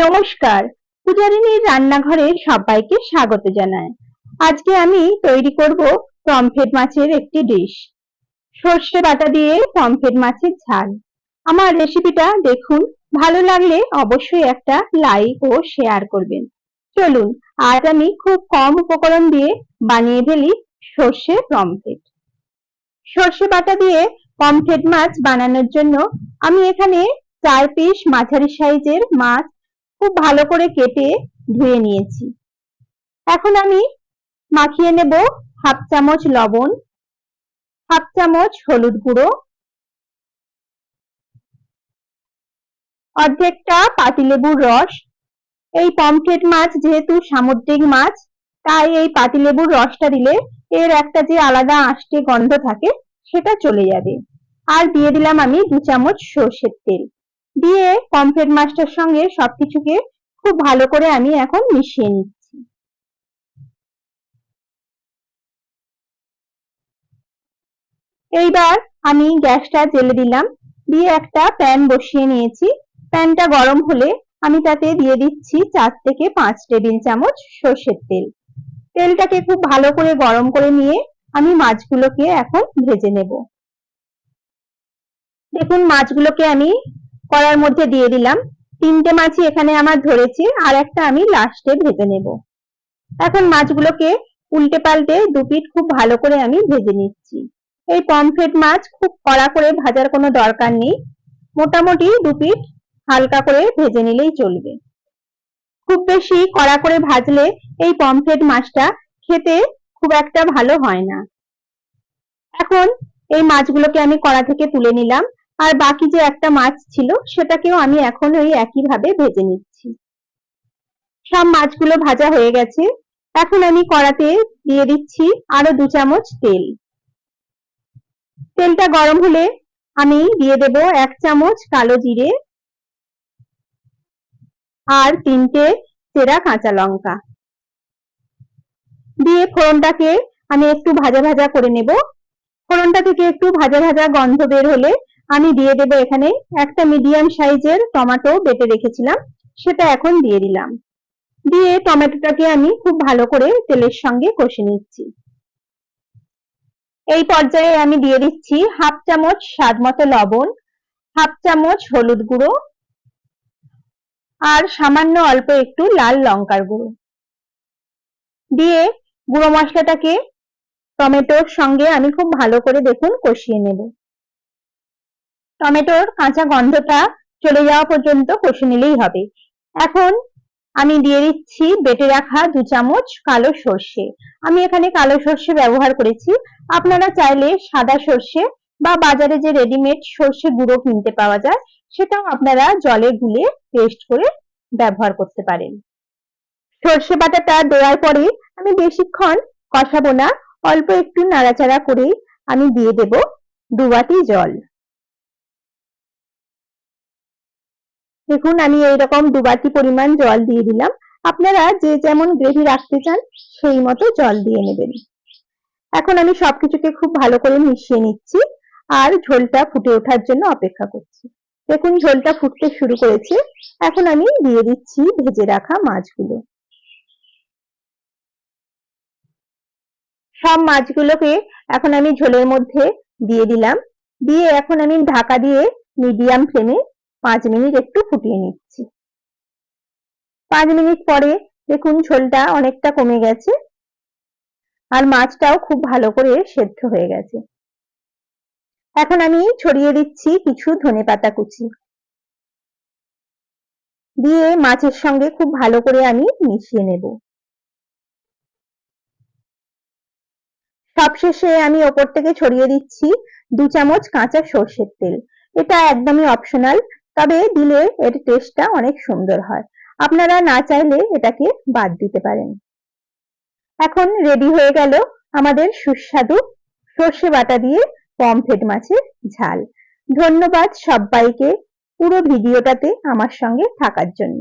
নমস্কার, পূজারিনীর রান্নাঘরে সবাইকে স্বাগত জানাই। আজকে আমি তৈরি করব পমফ্রেট মাছের একটি ডিশ। সর্ষে বাটা দিয়ে পমফ্রেট মাছের ঝাল। আমার রেসিপিটা দেখুন, ভালো লাগলে অবশ্যই একটা লাইক ও শেয়ার করবেন। চলুন আজ আমি খুব কম উপকরণ দিয়ে বানিয়ে ফেলি সর্ষে পমফ্রেট। সর্ষে বাটা দিয়ে পমফ্রেট মাছ বানানোর জন্য আমি এখানে 4 পিস মাঝারি সাইজের মাছ খুব ভালো করে কেটে ধুয়ে নিয়েছি। এখন আমি মাখিয়ে নেব হাফ চামচ লবণ, হাফ চামচ হলুদ গুঁড়ো, অর্ধেকটা পাতিলেবুর রস। এই পমফ্রেট মাছ যেহেতু সামুদ্রিক মাছ, তাই এই পাতিলেবুর রসটা দিলে এর একটা যে আলাদা আষ্টে গন্ধ থাকে সেটা চলে যাবে। আর দিয়ে দিলাম আমি 2 চামচ সর্ষের তেল। দিয়ে পমফ্রেট মাছটার সঙ্গে সবকিছুকে খুব ভালো করে আমি এখন মিশিয়ে নিচ্ছি। এইবার আমি গ্যাসটা জ্বেলে দিলাম, দিয়ে একটা প্যান বসিয়ে নিয়েছি। প্যানটা গরম হলে আমি তাতে দিয়ে দিচ্ছি 4 থেকে 5 টেবিল চামচ সর্ষের তেল। তেলটাকে খুব ভালো করে গরম করে নিয়ে আমি মাছগুলোকে এখন ভেজে নেব। দেখুন মাছগুলোকে আমি কড়ার মধ্যে দিয়ে দিলাম। 3টে মাছই এখানে আমার ধরেছি, আর একটা আমি লাস্টে ভেজে নেব। এখন মাছগুলোকে উল্টে পাল্টে দুপিঠ খুব ভালো করে আমি ভেজে নিচ্ছি। এই পমফ্রেট মাছ খুব কড়া করে ভাজার কোনো দরকার নেই, মোটামুটি দুপিঠ হালকা করে ভেজে নিলেই চলবে। খুব বেশি কড়া করে ভাজলে এই পমফ্রেট মাছটা খেতে খুব একটা ভালো হয় না। এখন এই মাছগুলোকে আমি কড়া থেকে তুলে নিলাম, আর বাকি যে একটা মাছ ছিল সেটাকেও আমি এখন ওই একইভাবে ভেজে নিচ্ছি। সব মাছগুলো ভাজা হয়ে গেছে। এখন আমি কড়াতে দিয়ে দিচ্ছি আরো 2 চামচ তেল। তেলটা গরম হলে আমি দিয়ে দেব 1 চামচ কালো জিরে আর 3টে চেরা কাঁচা লঙ্কা। দিয়ে ফোড়নটাকে আমি একটু ভাজা ভাজা করে নেব। ফোড়নটা থেকে একটু ভাজা ভাজা গন্ধ বের হলে আমি দিয়ে দেব এখানে একটা মিডিয়াম সাইজের টমেটো বেটে রেখেছিলাম, সেটা এখন দিয়ে দিলাম। দিয়ে টমেটোটাকে আমি খুব ভালো করে তেলের সঙ্গে কষে নিচ্ছি। এই পর্যায়ে আমি দিয়ে দিচ্ছি হাফ চামচ স্বাদ মতো লবণ, হাফ চামচ হলুদ গুঁড়ো আর সামান্য অল্প একটু লাল লঙ্কার গুঁড়ো। দিয়ে গুঁড়ো মশলাটাকে টমেটোর সঙ্গে আমি খুব ভালো করে দেখুন কষিয়ে নেব। টমেটোর কাঁচা গন্ধটা চলে যাওয়া পর্যন্ত কষে নিলেই হবে। এখন আমি দিয়ে দিচ্ছি বেটে রাখা 2 চামচ কালো সর্ষে। আমি এখানে কালো সর্ষে ব্যবহার করেছি, আপনারা চাইলে সাদা সর্ষে বা বাজারে যে রেডিমেড সর্ষে গুঁড়ো কিনতে পাওয়া যায় সেটাও আপনারা জলে গুলে পেস্ট করে ব্যবহার করতে পারেন। সর্ষে বাটাটা দেওয়ার পরে আমি বেশিক্ষণ কষাবো না, অল্প একটু নাড়াচাড়া করে আমি দিয়ে দেব 2 বাটি জল। দেখুন আমি এইরকম 2 বাটি পরিমাণ জল দিয়ে দিলাম। আপনারা যে যেমন গ্রেভি রাখতে চান সেই মতো জল দিয়ে নেবেন। এখন আমি সবকিছুকে খুব ভালো করে মিশিয়ে নিচ্ছি আর ঝোলটা ফুটে ওঠার জন্য অপেক্ষা করছি। দেখুন ঝোলটা ফুটতে শুরু করেছে। এখন আমি দিয়ে দিচ্ছি ভেজে রাখা মাছগুলো। সব মাছগুলোকে এখন আমি ঝোলের মধ্যে দিয়ে দিলাম। দিয়ে এখন আমি ঢাকা দিয়ে মিডিয়াম ফ্লেমে 5 মিনিট একটু ফুটিয়ে নিচ্ছি। 5 মিনিট পরে দেখুন ঝোলটা অনেকটা কমে গেছে আর মাছটাও খুব ভালো করে সেদ্ধ হয়ে গেছে। এখন আমি ছড়িয়ে দিচ্ছি কিছু ধনেপাতা কুচি। দিয়ে মাছের সঙ্গে খুব ভালো করে আমি মিশিয়ে নেব। সবশেষে আমি ওপর থেকে ছড়িয়ে দিচ্ছি 2 চামচ কাঁচা সর্ষের তেল। এটা একদমই অপশনাল, তবে দিলে এর টেস্টটা অনেক সুন্দর হয়। আপনারা না চাইলে এটাকে বাদ দিতে পারেন। এখন রেডি হয়ে গেল আমাদের সুস্বাদু সর্ষে বাটা দিয়ে পমফ্রেট মাছের ঝাল। ধন্যবাদ সবাইকে পুরো ভিডিওটাতে আমার সঙ্গে থাকার জন্য।